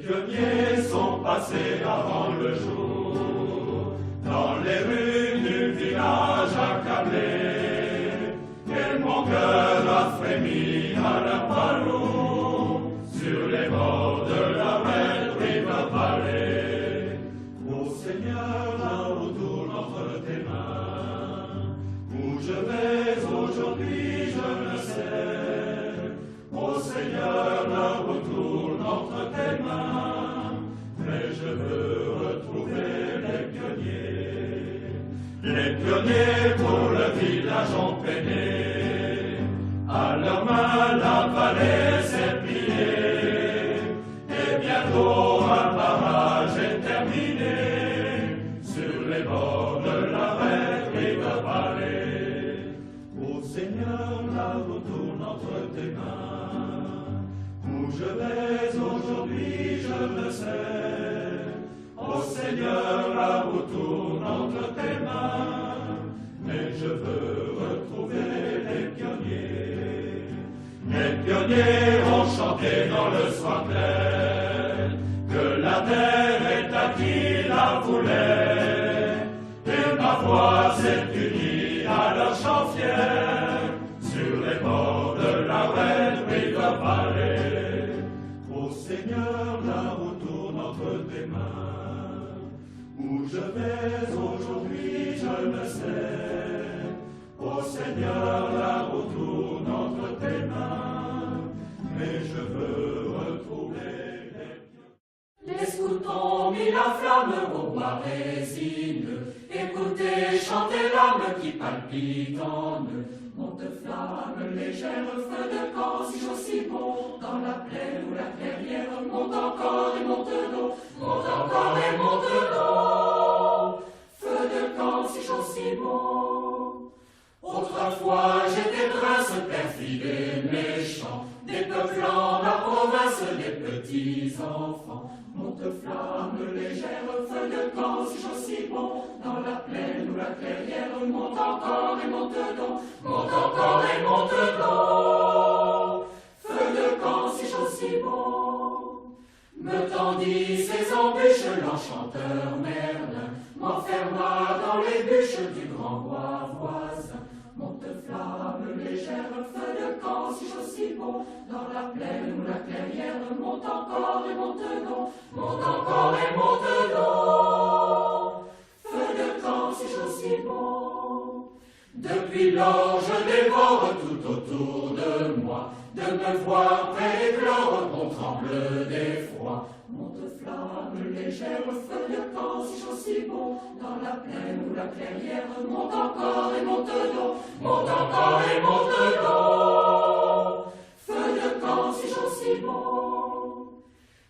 pionniers sont passés avant le jour, dans les rues du village accablé, et mon cœur a frémi à leur parole, sur les bords de la Red River Valley. Ô Seigneur, là où tourne entre tes mains, où je vais aujourd'hui, je ne sais. Ô Seigneur, là où tourne entre tes mains, mais je veux retrouver les pionniers pour le village ont peiné, à leurs mains la vallée s'est pliée, et bientôt un barrage est terminé, sur les bords de la Red River Valley. Ô Seigneur, là où tourne entre tes mains, où je vais aujourd'hui, je le sais. Ô Seigneur, là où tourne entre tes mains, mais je veux retrouver les pionniers. Les pionniers ont chanté dans le soir clair, que la terre est à qui la voulait, et ma voix s'est unie à leur chant fier, sur les bords de la Red River Valley. Ô Seigneur, là où tourne entre tes mains, où je vais aujourd'hui, je ne sais. Ô Seigneur, là où tourne entre tes mains, mais je veux retrouver les scouts ont mis la flamme au bois résine. Écoutez, chantez l'âme qui palpite en eux. Monte flamme légère, feu de camp, si chaud, si bon, dans la plaine ou la clairière, monte encore et monte d'eau, monte encore et monte d'eau. Feu de camp, si chaud, si bon. Autrefois j'étais prince perfide et méchant, dépeuplant la province des petits enfants. Monte flamme légère, feu de camp, si chaud, si bon, dans la plaine ou la clairière, monte encore et monte d'eau, monte encore et monte d'eau. Feu de camp, si chaud, si bon. Me tendit ses embûches l'enchanteur Merlin, m'enferma dans les bûches du grand bois voisin. Monte flamme légère, feu de camp, si chaud, si bon, dans la plaine ou la clairière, monte encore et monte d'eau, monte encore et monte d'eau. Feu de camp, si chaud, si bon. Depuis lors, je dévore tout autour de moi, de me voir près éclore, on tremble d'effroi. Monte flamme légère, feu de camp, si chaud, si bon, dans la plaine ou la clairière, monte encore et monte d'eau, monte encore et monte d'eau. Feu de camp, si chaud, si bon.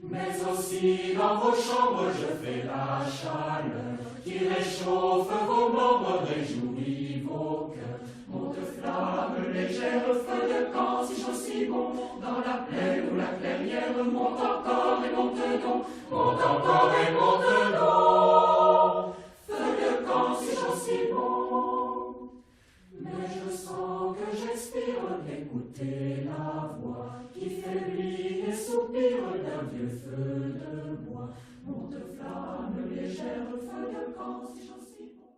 Mais aussi dans vos chambres, je fais la chaleur qui réchauffe vos membres, réjouit vos cœurs. Monte flamme légère, feu de camp, si chaud, si bon, dans la plaine ou la clairière, monte encore et monte d'eau, monte encore et monte d'eau. Feu de camp, si chaud, si bon. Mais je sens que j'expire d'écouter la voix qui faiblit et soupire d'un vieux feu de bois. Monte flamme légère, feu de camp, si chaud, si bon.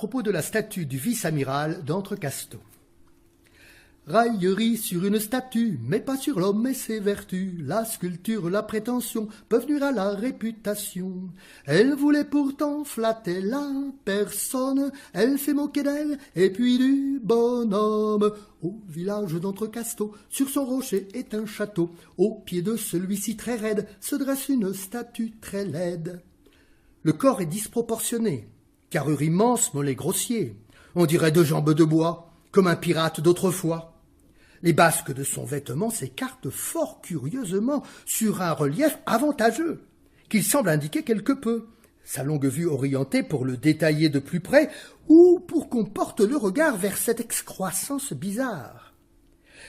propos de la statue du vice-amiral d'Entrecasteaux. Raillerie sur une statue, mais pas sur l'homme et ses vertus. La sculpture, la prétention peuvent nuire à la réputation. Elle voulait pourtant flatter la personne, elle fait moquer d'elle et puis du bonhomme. Au village d'Entrecasteaux, sur son rocher est un château. Au pied de celui-ci très raide se dresse une statue très laide. Le corps est disproportionné, carrure immense, mollet grossier. On dirait 2 jambes de bois, comme un pirate d'autrefois. Les basques de son vêtement s'écartent fort curieusement sur un relief avantageux, qu'il semble indiquer quelque peu, sa longue vue orientée pour le détailler de plus près ou pour qu'on porte le regard vers cette excroissance bizarre.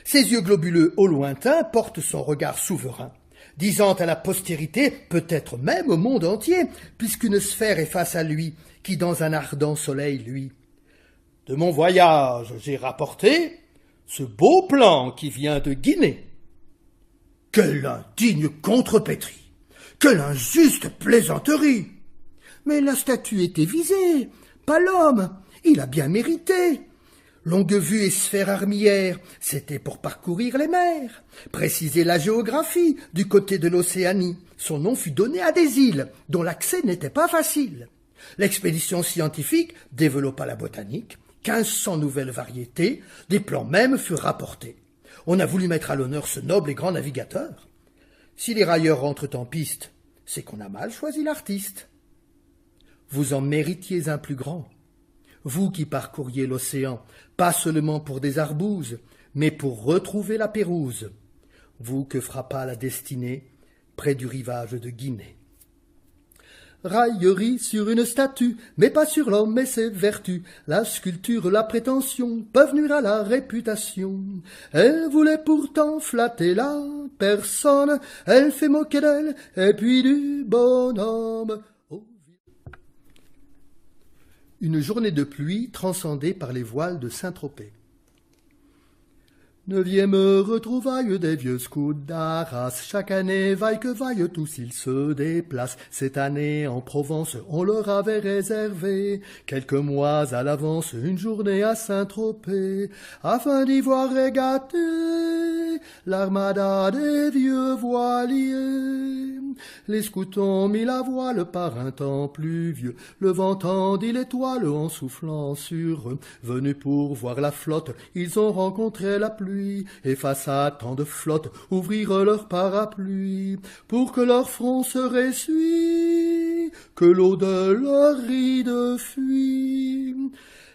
Ses yeux globuleux au lointain portent son regard souverain, disant à la postérité, peut-être même au monde entier, puisqu'une sphère est face à lui, qui dans un ardent soleil luit. De mon voyage j'ai rapporté ce beau plan qui vient de Guinée. Quelle indigne contrepétrie! Quelle injuste plaisanterie! Mais la statue était visée, pas l'homme, il a bien mérité. Longue vue et sphère armillaire, c'était pour parcourir les mers, préciser la géographie du côté de l'Océanie. Son nom fut donné à des îles dont l'accès n'était pas facile. L'expédition scientifique développa la botanique, 1500 nouvelles variétés, des plans même furent rapportés. On a voulu mettre à l'honneur ce noble et grand navigateur. Si les railleurs rentrent en piste, c'est qu'on a mal choisi l'artiste. Vous en méritiez un plus grand. Vous qui parcouriez l'océan, pas seulement pour des arbouses, mais pour retrouver la Pérouse. Vous que frappa la destinée près du rivage de Guinée. Raillerie sur une statue, mais pas sur l'homme et ses vertus. La sculpture, la prétention peuvent nuire à la réputation. Elle voulait pourtant flatter la personne, elle fait moquer d'elle et puis du bonhomme. Une journée de pluie transcendée par les voiles de Saint-Tropez. 9e retrouvaille des vieux scouts d'Arras. Chaque année, vaille que vaille, tous ils se déplacent. Cette année, en Provence, on leur avait réservé quelques mois à l'avance une journée à Saint-Tropez, afin d'y voir régater l'armada des vieux voiliers. Les scouts ont mis la voile par un temps pluvieux. Le vent tendit l'étoile en soufflant sur eux. Venus pour voir la flotte, ils ont rencontré la pluie. Et face à tant de flottes, ouvrirent leur parapluie, pour que leur front se ressuie, que l'eau de leurs rides fuit.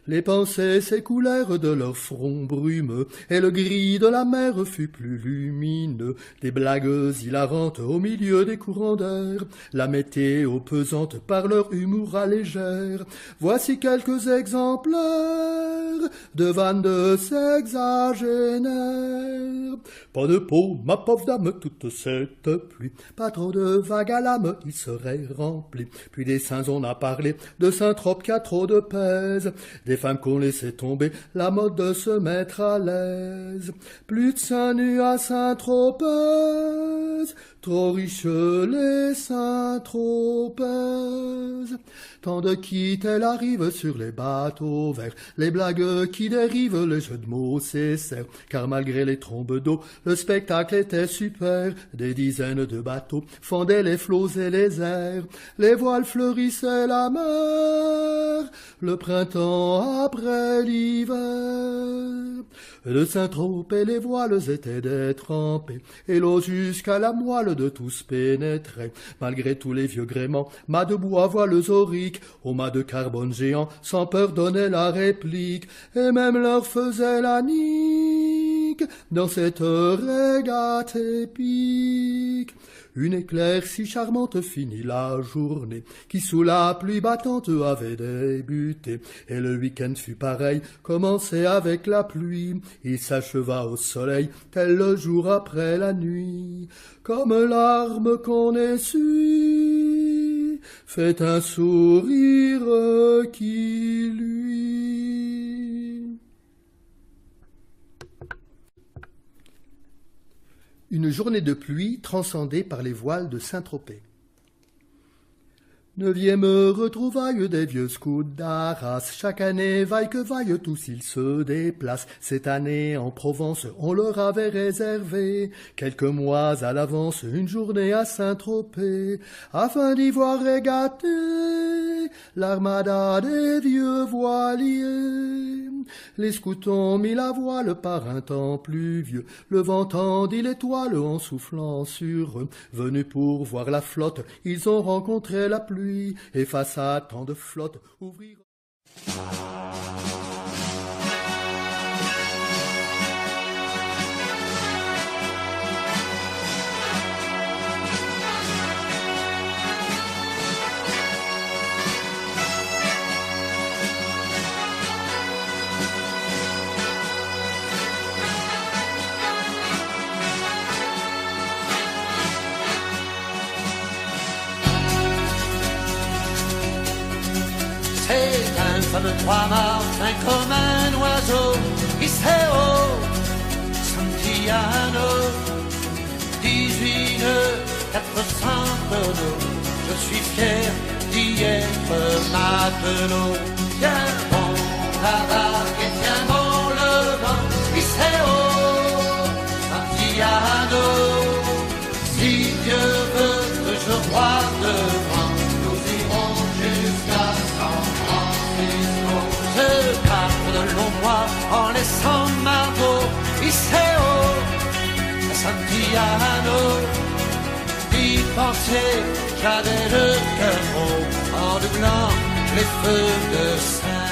Les pensées s'écoulèrent de leur front brumeux, et le gris de la mer fut plus lumineux. Des blagues hilarantes au milieu des courants d'air, la météo pesante par leur humour allégère. Voici quelques exemplaires de vannes de sexagénaires. Pas de peau, ma pauvre dame, toute cette pluie, pas trop de vagues à l'âme, il serait rempli. Puis des saints on a parlé, de Saint-Trope qui a trop de pèse, des femmes qu'on laissait tomber, la mode de se mettre à l'aise. Plus de seins nus à Saint-Tropez, trop riches les Saint-Tropez. Tant de quittes elle arrive sur les bateaux verts, les blagues qui dérivent, les jeux de mots cessèrent, car malgré les trombes d'eau, le spectacle était super. Des dizaines de bateaux fendaient les flots et les airs, les voiles fleurissaient la mer, le printemps après l'hiver. De Saint-Tropez les voiles étaient détrempées, et l'eau jusqu'à la moelle de tous pénétrait. Malgré tous les vieux gréements, mâts de bois, voiles auriques, aux mâts de carbone géants, sans peur donnaient la réplique, et même leur faisait la nique dans cette régate épique. Une éclaircie charmante finit la journée, qui sous la pluie battante avait débuté, et le week-end fut pareil, commencé avec la pluie, il s'acheva au soleil, tel le jour après la nuit, comme larme qu'on essuie, fait un sourire qui luit. Une journée de pluie transcendée par les voiles de Saint-Tropez. Neuvième retrouvaille des vieux scouts d'Arras. Chaque année, vaille que vaille, tous ils se déplacent. Cette année, en Provence, on leur avait réservé quelques mois à l'avance une journée à Saint-Tropez, afin d'y voir régater l'armada des vieux voiliers. Les scouts ont mis la voile par un temps pluvieux. Le vent tendit l'étoile en soufflant sur eux. Venus pour voir la flotte, ils ont rencontré la pluie. Et face à tant de flottes, ouvrir... C'est un fameux trois-mâts, fin comme un oiseau, Iseo, Santillano, 18 nœuds, 400 tonneaux. Je suis fier d'y être matelot. Tiens bon la barque et tiens bon le vent, Iseo, Santillano. Si Dieu veut que je voie devant, nous irons jusqu'à San Francisco. Je garde de longs mois en laissant Margot, Iseo, Santillano. D'y penser, j'avais le cœur gros en doublant les feux de Saint.